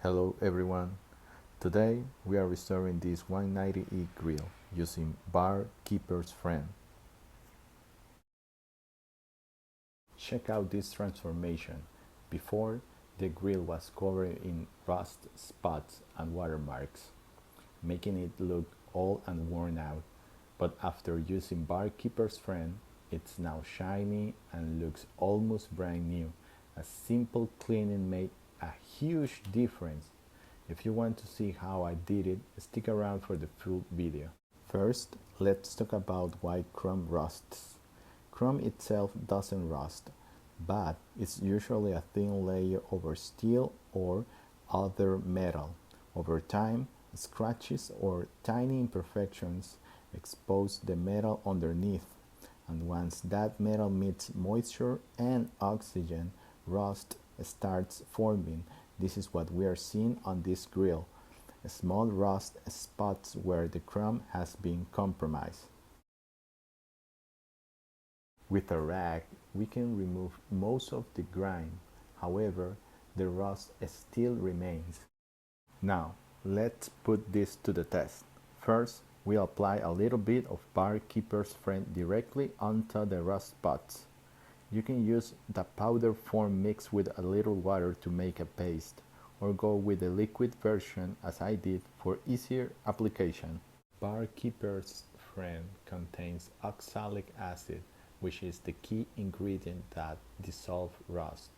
Hello everyone. Today we are restoring this 190E grill using Bar Keeper's Friend. Check out this transformation. Before, the grill was covered in rust spots and watermarks, making it look old and worn out. But after using Bar Keeper's Friend, it's now shiny and looks almost brand new. A simple cleaning made a huge difference. If you want to see how I did it, stick around for the full video. First, let's talk about why chrome rusts. Chrome itself doesn't rust, but it's usually a thin layer over steel or other metal. Over time, scratches or tiny imperfections expose the metal underneath, and once that metal meets moisture and oxygen, rust starts forming. This is what we are seeing on this grill, small rust spots where the chrome has been compromised. With a rag, we can remove most of the grime. However, the rust still remains. Now, let's put this to the test. First, we apply a little bit of Bar Keeper's Friend directly onto the rust spots. You can use the powder form mixed with a little water to make a paste, or go with the liquid version as I did for easier application. Bar Keeper's Friend contains oxalic acid, which is the key ingredient that dissolves rust.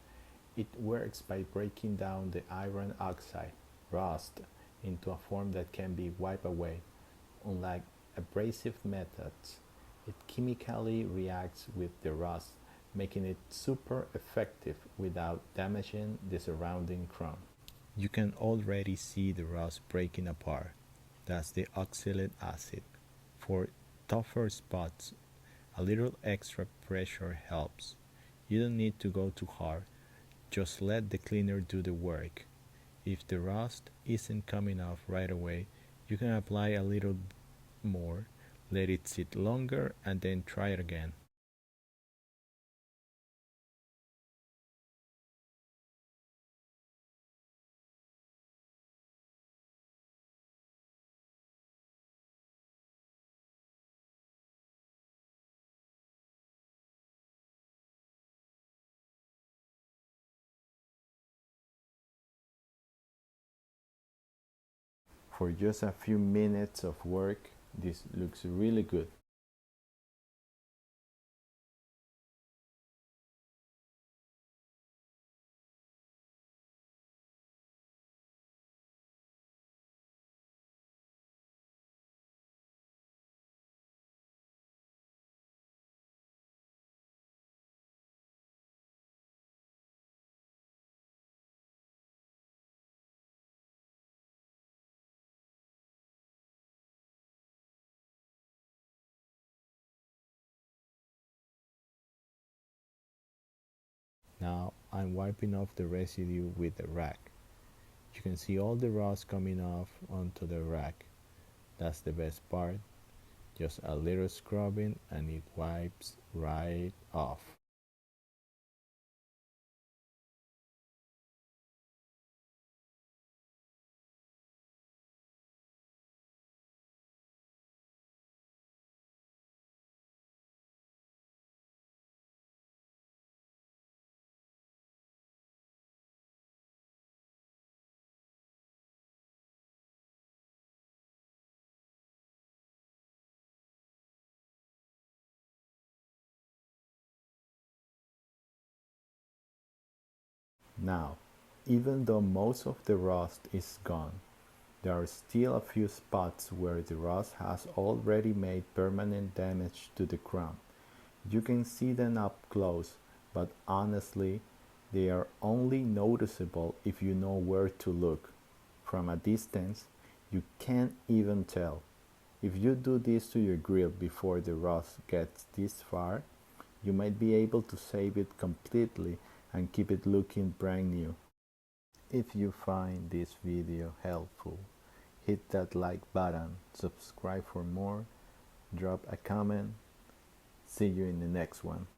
It works by breaking down the iron oxide, rust, into a form that can be wiped away. Unlike abrasive methods, it chemically reacts with the rust, making it super effective without damaging the surrounding chrome. You can already see the rust breaking apart. That's the oxalic acid. For tougher spots, a little extra pressure helps. You don't need to go too hard, just let the cleaner do the work. If the rust isn't coming off right away, you can apply a little more, let it sit longer, and then try it again. For just a few minutes of work, this looks really good. Now I'm wiping off the residue with the rag. You can see all the rust coming off onto the rag. That's the best part. Just a little scrubbing and it wipes right off. Now, even though most of the rust is gone, there are still a few spots where the rust has already made permanent damage to the chrome. You can see them up close, but honestly, they are only noticeable if you know where to look. From a distance, you can't even tell. If you do this to your grill before the rust gets this far, you might be able to save it completely and keep it looking brand new. If you find this video helpful, hit that like button, subscribe for more, drop a comment. See you in the next one.